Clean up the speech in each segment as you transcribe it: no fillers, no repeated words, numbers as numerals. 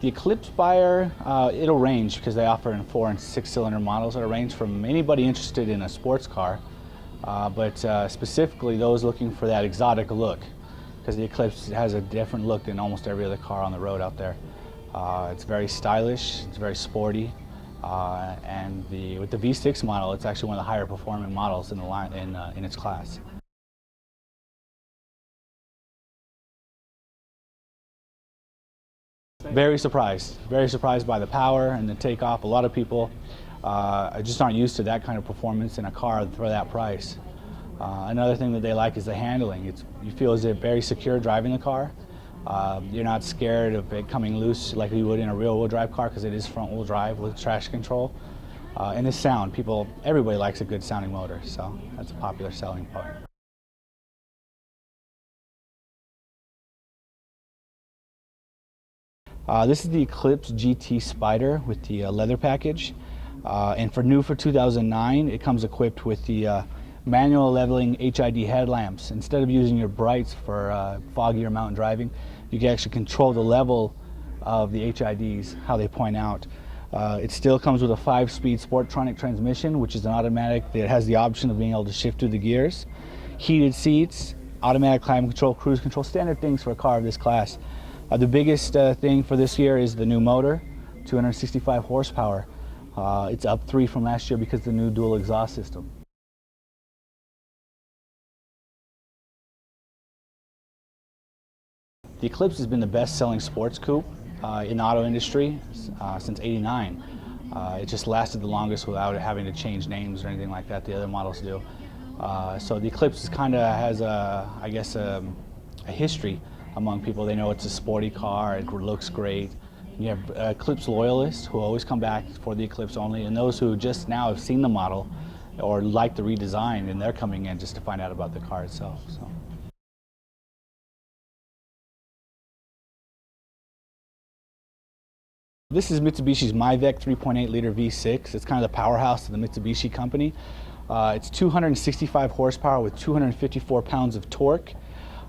The Eclipse buyer, it'll range because they offer in 4 and 6 cylinder models. It'll range from anybody interested in a sports car, but specifically those looking for that exotic look, because the Eclipse has a different look than almost every other car on the road out there. It's very stylish, it's very sporty, and with the V6 model, it's actually one of the higher performing models in the line in its class. Very surprised by the power and the takeoff. A lot of people just aren't used to that kind of performance in a car for that price. Another thing that they like is the handling. You feel as if very secure driving the car. You're not scared of it coming loose like you would in a rear-wheel drive car, because it is front-wheel drive with traction control. And the sound, everybody likes a good sounding motor, so that's a popular selling part. This is the Eclipse GT Spider with the leather package, and for 2009, it comes equipped with the manual leveling HID headlamps. Instead of using your brights for foggy or mountain driving, you can actually control the level of the HIDs, how they point out. It still comes with a 5-speed Sportronic transmission, which is an automatic that has the option of being able to shift through the gears. Heated seats, automatic climate control, cruise control, standard things for a car of this class. The biggest thing for this year is the new motor, 265 horsepower. It's up 3 from last year because of the new dual exhaust system. The Eclipse has been the best-selling sports coupe in the auto industry since '89. It just lasted the longest without having to change names or anything like that. The other models do. So the Eclipse kind of has I guess, a history among people. They know it's a sporty car, it looks great. You have Eclipse loyalists who always come back for the Eclipse only, and those who just now have seen the model or like the redesign, and they're coming in just to find out about the car itself. So. This is Mitsubishi's Myvec 3.8 liter V6. It's kind of the powerhouse of the Mitsubishi company. It's 265 horsepower with 254 pounds of torque.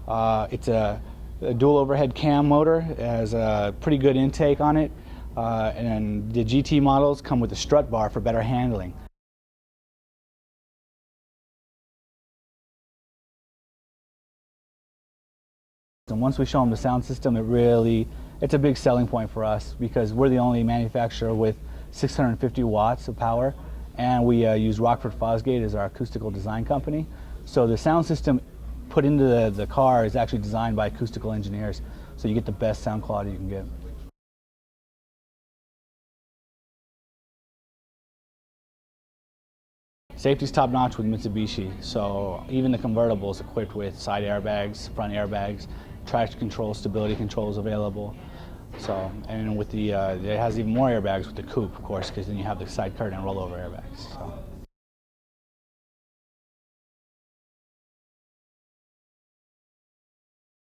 It's a dual overhead cam motor. It has a pretty good intake on it, and the GT models come with a strut bar for better handling. And once we show them the sound system, it's a big selling point for us, because we're the only manufacturer with 650 watts of power, and we use Rockford Fosgate as our acoustical design company. So the sound system put into the car is actually designed by acoustical engineers, so you get the best sound quality you can get. Safety's top notch with Mitsubishi, so even the convertible is equipped with side airbags, front airbags, traction control, stability controls available. So, and with it has even more airbags with the coupe, of course, because then you have the side curtain and rollover airbags. So.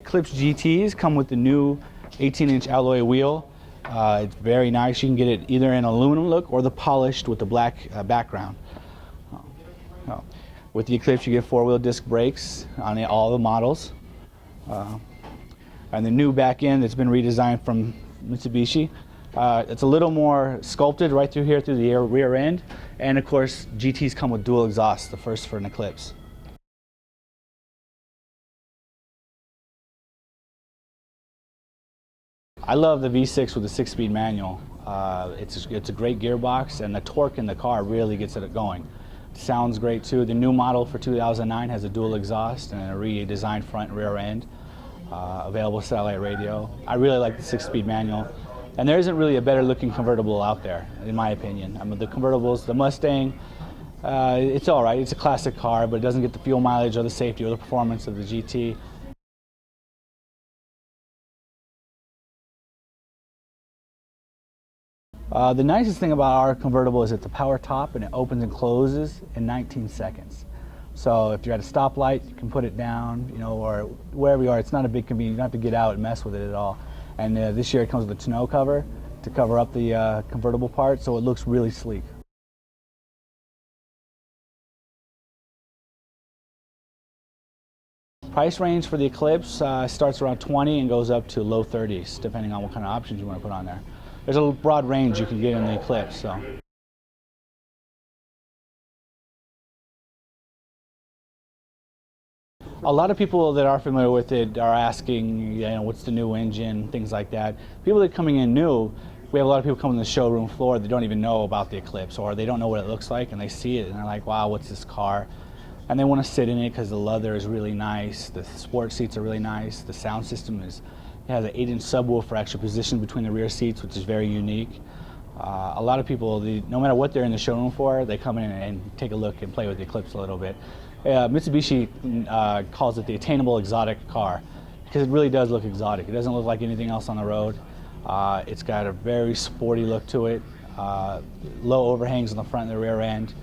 Eclipse GTs come with the new 18-inch alloy wheel. It's very nice. You can get it either in aluminum look or the polished with the black background. With the Eclipse, you get 4-wheel disc brakes on all the models. And the new back end that's been redesigned from Mitsubishi. It's a little more sculpted right through here through the rear end. And of course, GTs come with dual exhaust, the first for an Eclipse. I love the V6 with the 6-speed manual. It's a great gearbox, and the torque in the car really gets it going. It sounds great too. The new model for 2009 has a dual exhaust and a redesigned front and rear end. Available satellite radio. I really like the 6-speed manual, and there isn't really a better looking convertible out there, in my opinion. I mean, the convertibles, the Mustang, it's all right. It's a classic car, but it doesn't get the fuel mileage or the safety or the performance of the GT. The nicest thing about our convertible is it's a power top, and it opens and closes in 19 seconds. So if you're at a stoplight, you can put it down, or wherever you are. It's not a big convenience. You don't have to get out and mess with it at all. And this year it comes with a tonneau cover to cover up the convertible part, so it looks really sleek. Price range for the Eclipse starts around 20 and goes up to low 30s, depending on what kind of options you want to put on there. there's a broad range you can get in the Eclipse. So. A lot of people that are familiar with it are asking, you know, what's the new engine, things like that. People that are coming in new, we have a lot of people coming to the showroom floor that don't even know about the Eclipse, or they don't know what it looks like, and they see it and they're like, wow, what's this car? And they want to sit in it because the leather is really nice, the sport seats are really nice, the sound system it has an 8-inch subwoofer actually positioned between the rear seats, which is very unique. A lot of people, no matter what they're in the showroom for, they come in and take a look and play with the Eclipse a little bit. Mitsubishi calls it the attainable exotic car because it really does look exotic. It doesn't look like anything else on the road. It's got a very sporty look to it, low overhangs on the front and the rear end,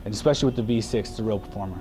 and especially with the V6, it's a real performer.